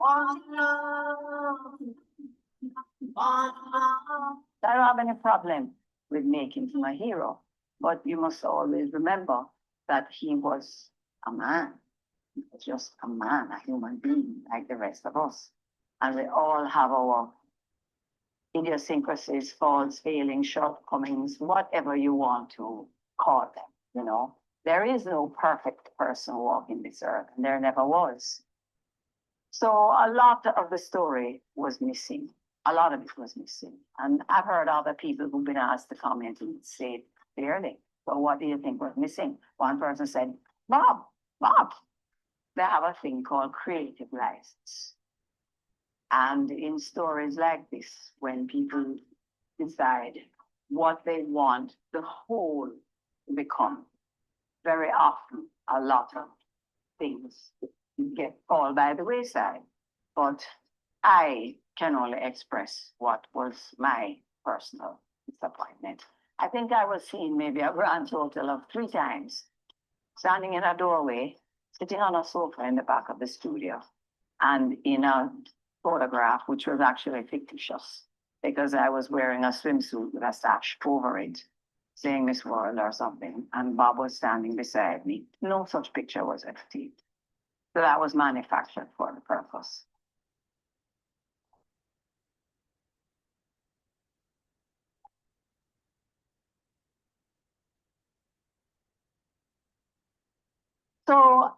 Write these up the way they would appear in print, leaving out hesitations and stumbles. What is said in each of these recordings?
One love, one love. I don't have any problem with making him a hero, but you must always remember that he was a man. He was just a man, a human being like the rest of us. And we all have our idiosyncrasies, faults, failings, shortcomings, whatever you want to call them, you know. There is no perfect person walking this earth, and there never was. So a lot of the story was missing. A lot of it was missing. And I've heard other people who've been asked to comment and say it clearly. So what do you think was missing? One person said, Bob, they have a thing called creative license. And in stories like this, when people decide what they want the whole to become, very often a lot of things get fall by the wayside. But I can only express what was my personal disappointment. I think I was seen maybe a grand total of 3 times, standing in a doorway, sitting on a sofa in the back of the studio, and in a photograph, which was actually fictitious, because I was wearing a swimsuit with a sash over it, saying Miss World or something, and Bob was standing beside me. No such picture was ever taken. So that was manufactured for the purpose. So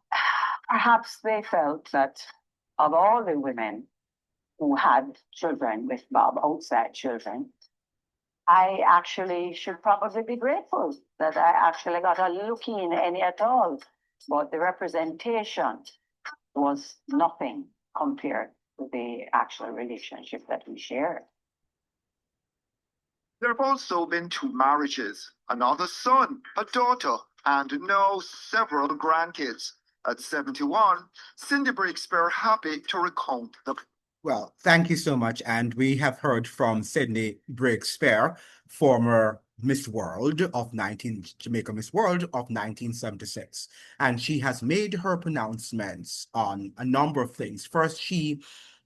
perhaps they felt that of all the women who had children with Bob, outside children, I actually should probably be grateful that I actually got a look in any at all. But the representation was nothing compared to the actual relationship that we shared. There have also been 2 marriages, another son, a daughter, and now several grandkids. At 71, Cindy Breakspeare happy to recount the. Well, thank you so much. And we have heard from Sydney Breakspeare, former Miss World of Jamaica Miss World of 1976. And she has made her pronouncements on a number of things. First, she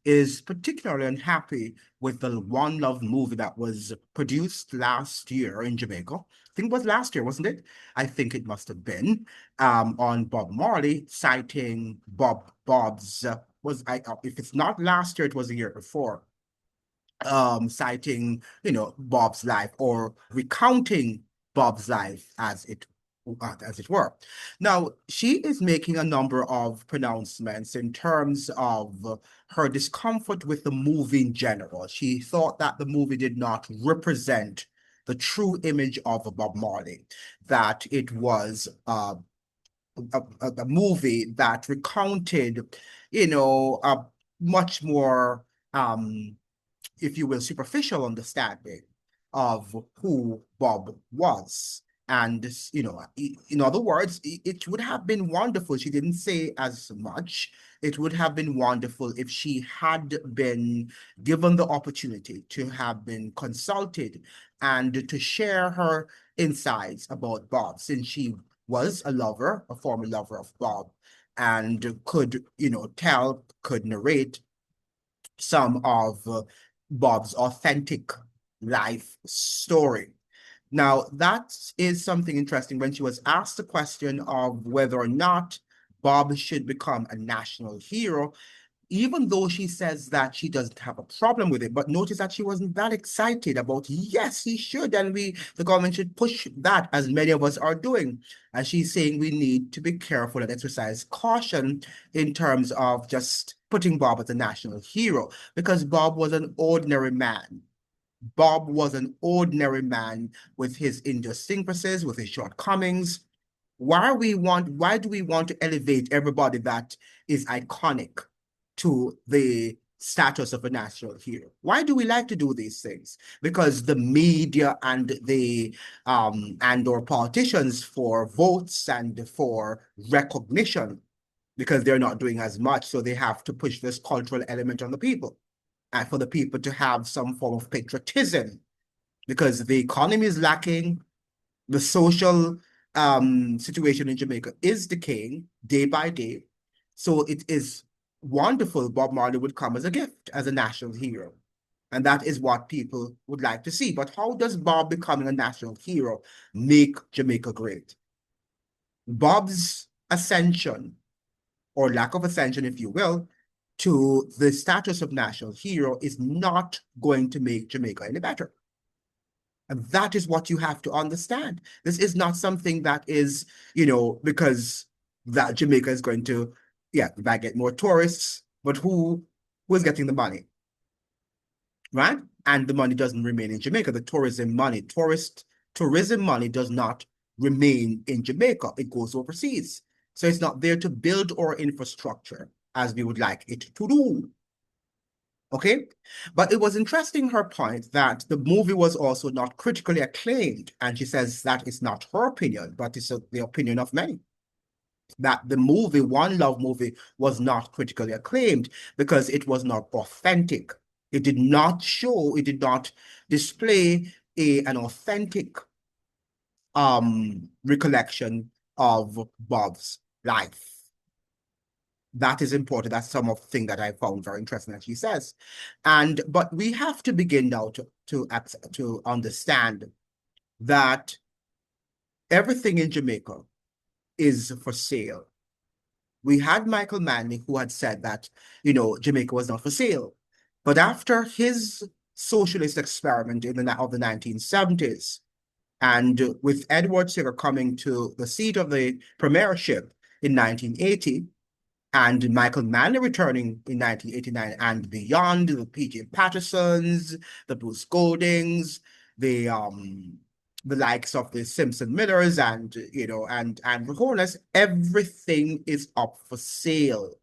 is particularly unhappy with the One Love movie that was produced last year in Jamaica. I think it was last year, wasn't it? I think it must have been, on Bob Marley, citing Bob's if it's not last year, it was the year before, citing, Bob's life, or recounting Bob's life as it were. Now, she is making a number of pronouncements in terms of her discomfort with the movie in general. She thought that the movie did not represent the true image of Bob Marley, that it was a movie that recounted, a much more, if you will, superficial understanding of who Bob was. And, in other words, it would have been wonderful. She didn't say as much. It would have been wonderful if she had been given the opportunity to have been consulted and to share her insights about Bob, since she was a former lover of Bob, and could, could narrate some of Bob's authentic life story. Now, that is something interesting. When she was asked the question of whether or not Bob should become a national hero, even though she says that she doesn't have a problem with it, but notice that she wasn't that excited about, yes, he should, and the government should push that, as many of us are doing. And she's saying we need to be careful and exercise caution in terms of just putting Bob as a national hero, because Bob was an ordinary man. Bob was an ordinary man with his idiosyncrasies, with his shortcomings. Why do we want to elevate everybody that is iconic to the status of a national hero? Why do we like to do these things? Because the media and or politicians, for votes and for recognition, because they're not doing as much, so they have to push this cultural element on the people, and for the people to have some form of patriotism, because the economy is lacking, the social situation in Jamaica is decaying day by day. So it is wonderful, Bob Marley would come as a gift, as a national hero. And that is what people would like to see. But how does Bob becoming a national hero make Jamaica great? Bob's ascension, or lack of ascension, if you will, to the status of national hero is not going to make Jamaica any better. And that is what you have to understand. This is not something that is, because that Jamaica is going to, yeah, we might get more tourists, but who is getting the money, right? And the money doesn't remain in Jamaica. The tourism money does not remain in Jamaica. It goes overseas. So it's not there to build our infrastructure as we would like it to do. Okay, but it was interesting her point that the movie was also not critically acclaimed, and she says that is not her opinion, but it's the opinion of many. That the movie, One Love movie, was not critically acclaimed because it was not authentic. It did not display an authentic recollection of Bob's life. That is important. That's some of the thing that I found very interesting that she says. But we have to begin now to understand that everything in Jamaica is for sale. We had Michael Manley who had said that, Jamaica was not for sale. But after his socialist experiment of the 1970s, and with Edward Seager coming to the seat of the premiership in 1980, and Michael Manley returning in 1989 and beyond, the P.J. Pattersons, the Bruce Goldings, the likes of the Simpson Millers and Hornets, everything is up for sale.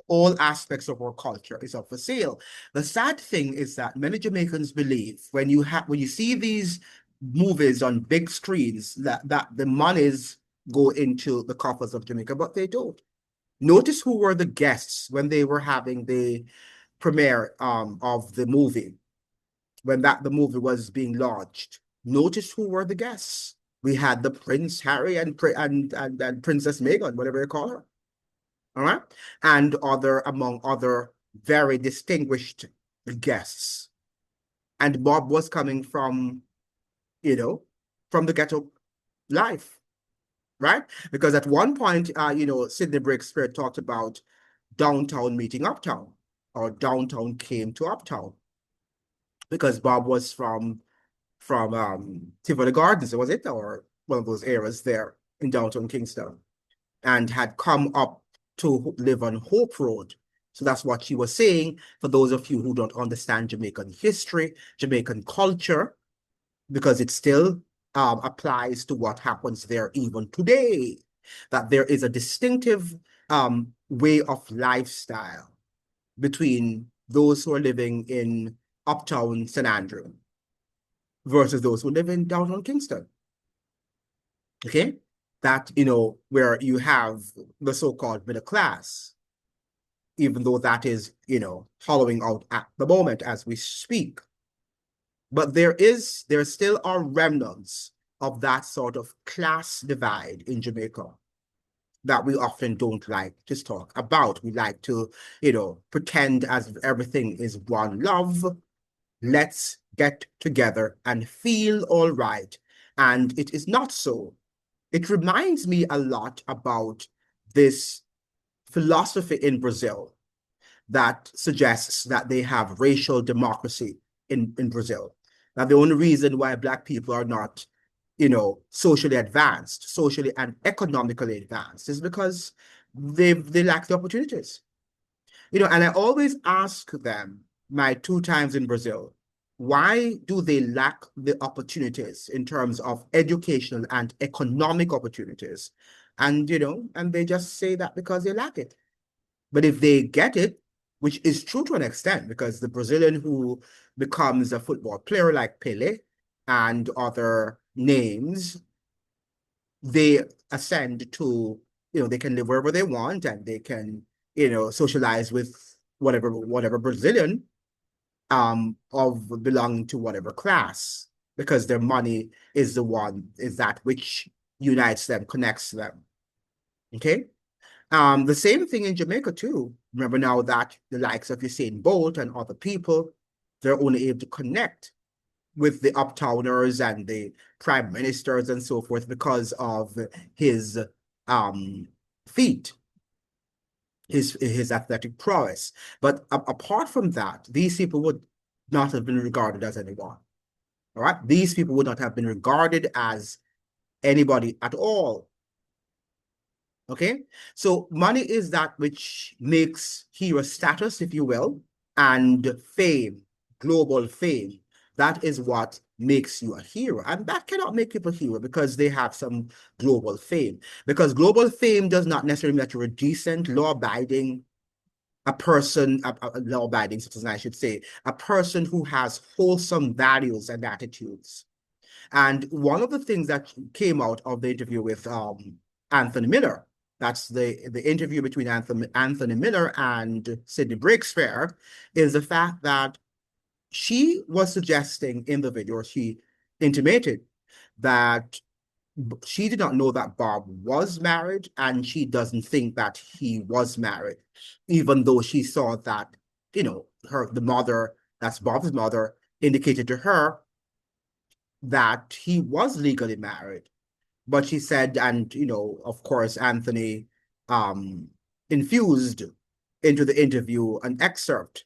All aspects of our culture is up for sale. The sad thing is that many Jamaicans believe when you see these movies on big screens that the monies go into the coffers of Jamaica, but they don't. Notice who were the guests when they were having the premiere of the movie, when the movie was being launched. Notice who were the guests. We had the Prince Harry and Princess Meghan, whatever they call her. All right, and among other very distinguished guests. And Bob was coming from the ghetto life. Right? Because at one point, Sidney Breakspeare talked about downtown meeting uptown, or downtown came to uptown, because Bob was from Tivoli Gardens, was it, or one of those areas there in downtown Kingston, and had come up to live on Hope Road. So that's what she was saying. For those of you who don't understand Jamaican history, Jamaican culture, because it still applies to what happens there even today, that there is a distinctive way of lifestyle between those who are living in uptown St. Andrew versus those who live in downtown Kingston. Okay? That, where you have the so-called middle class, even though that is, hollowing out at the moment as we speak. But there still are remnants of that sort of class divide in Jamaica that we often don't like to talk about. We like to, pretend as if everything is one love. Let's get together and feel all right. And it is not so. It reminds me a lot about this philosophy in Brazil that suggests that they have racial democracy in Brazil. Now, the only reason why Black people are not, socially advanced, socially and economically advanced, is because they lack the opportunities. And I always ask them, my 2 times in Brazil, why do they lack the opportunities in terms of educational and economic opportunities? And, and they just say that because they lack it. But if they get it, which is true to an extent, because the Brazilian who becomes a football player like Pele and other names, they ascend to, they can live wherever they want, and they can, socialize with whatever Brazilian of belonging to whatever class, because their money is that which unites them, connects them. Okay? The same thing in Jamaica too. Remember now that the likes of Usain Bolt and other people, they're only able to connect with the uptowners and the prime ministers and so forth because of his feat, his athletic prowess. But apart from that, these people would not have been regarded as anyone. All right, these people would not have been regarded as anybody at all. Okay, so money is that which makes hero status, if you will, and fame, global fame. That is what makes you a hero. And that cannot make people a hero because they have some global fame. Because global fame does not necessarily mean that you're a decent, law-abiding, a person, a law-abiding citizen, I should say, a person who has wholesome values and attitudes. And one of the things that came out of the interview with Anthony Miller, that's the interview between Anthony Miller and Sydney Breakspeare, is the fact that she was suggesting in the video, she intimated that she did not know that Bob was married, and she doesn't think that he was married, even though she saw that, the mother, that's Bob's mother, indicated to her that he was legally married. But she said, and of course, Anthony infused into the interview an excerpt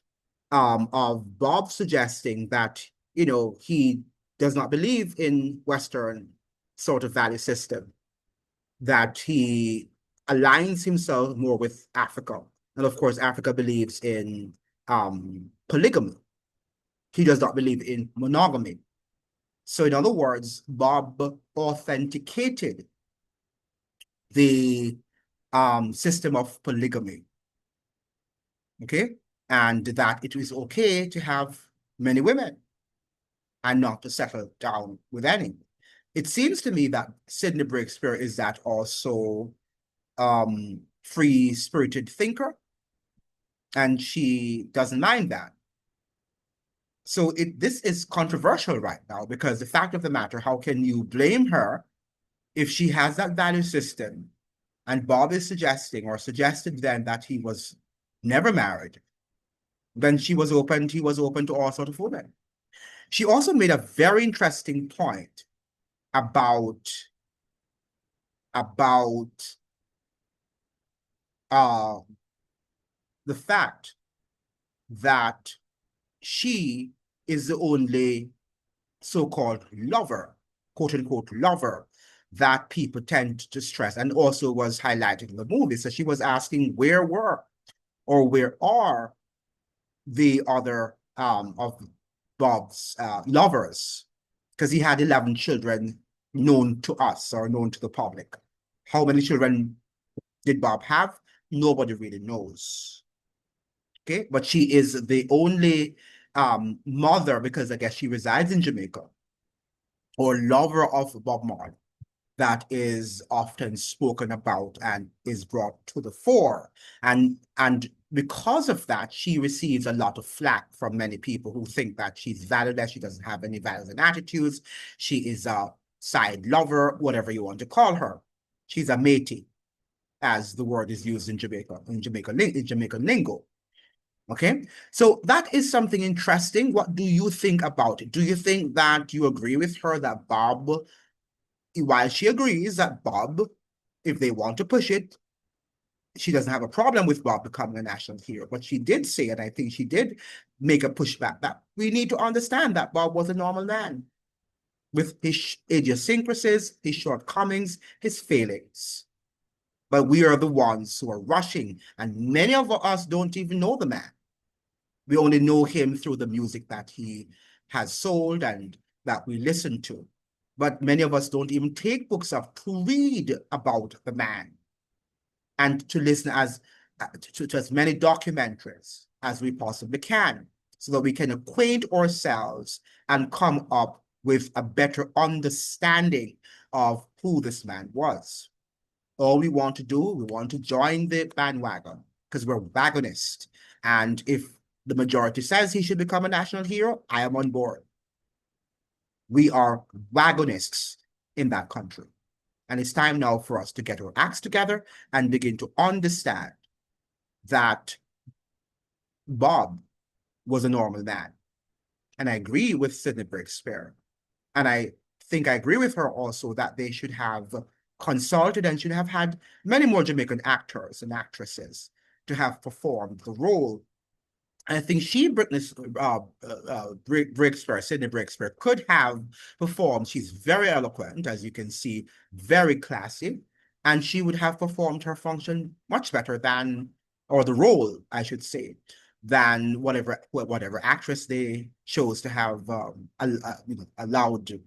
of Bob suggesting that, he does not believe in Western sort of value system, that he aligns himself more with Africa. And of course, Africa believes in polygamy. He does not believe in monogamy. So in other words, Bob authenticated the system of polygamy, okay? And that it was okay to have many women and not to settle down with any. It seems to me that Sydney Breakspeare is that also free-spirited thinker, and she doesn't mind that. So this is controversial right now because the fact of the matter, how can you blame her if she has that value system and Bob is suggesting or suggested then that he was never married, then he was open to all sorts of women. She also made a very interesting point about the fact that she is the only so-called lover, quote unquote lover, that people tend to stress, and also was highlighted in the movie. So she was asking where are the other of Bob's lovers, because he had 11 children known to us or known to the public. How many children did Bob have? Nobody really knows. Okay, but she is the only mother, because I guess she resides in Jamaica, or lover of Bob Marley, that is often spoken about and is brought to the fore. And because of that, she receives a lot of flack from many people who think that she's valueless, she doesn't have any values and attitudes, she is a side lover, whatever you want to call her. She's a matey, as the word is used in Jamaican lingo. Okay, so that is something interesting. What do you think about it? Do you think that you agree with her that Bob, while she agrees that Bob, if they want to push it, she doesn't have a problem with Bob becoming a national hero, but she did say, and I think she did make a pushback, that we need to understand that Bob was a normal man with his idiosyncrasies, his shortcomings, his failings. But we are the ones who are rushing, and many of us don't even know the man. We only know him through the music that he has sold and that we listen to. But many of us don't even take books up to read about the man and to listen to as many documentaries as we possibly can, so that we can acquaint ourselves and come up with a better understanding of who this man was. All we want to do, we want to join the bandwagon because we're wagonists. And if the majority says he should become a national hero, I am on board. We are wagonists in that country. And it's time now for us to get our acts together and begin to understand that Bob was a normal man. And I agree with Sidney Breakspeare. And I think I agree with her also that they should have consulted and should have had many more Jamaican actors and actresses to have performed the role. I think Breakspeare, Sidney Breakspeare, could have performed. She's very eloquent, as you can see, very classy, and she would have performed her function much better than, or the role, I should say, than whatever actress they chose to have allowed to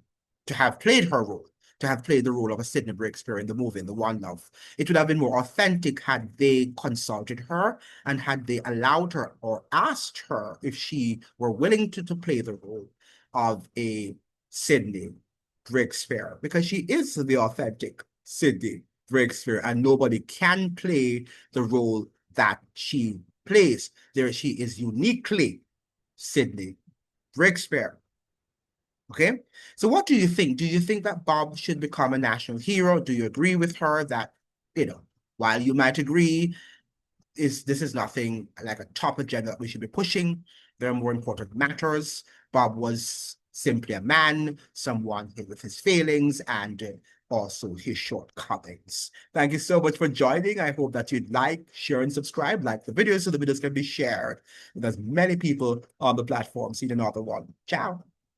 have played her role, to have played the role of a Sidney Breakspeare in the movie, in The One Love. It would have been more authentic had they consulted her and had they allowed her or asked her if she were willing to play the role of a Sidney Breakspeare, because she is the authentic Sidney Breakspeare, and nobody can play the role that she plays. There, she is uniquely Sidney Breakspeare. Okay, so what do you think? Do you think that Bob should become a national hero? Do you agree with her that, while you might agree, this is nothing like a top agenda that we should be pushing? There are more important matters. Bob was simply a man, someone with his failings and also his shortcomings. Thank you so much for joining. I hope that you'd like, share, and subscribe. Like the videos so the videos can be shared with as many people on the platform. See you in another one. Ciao.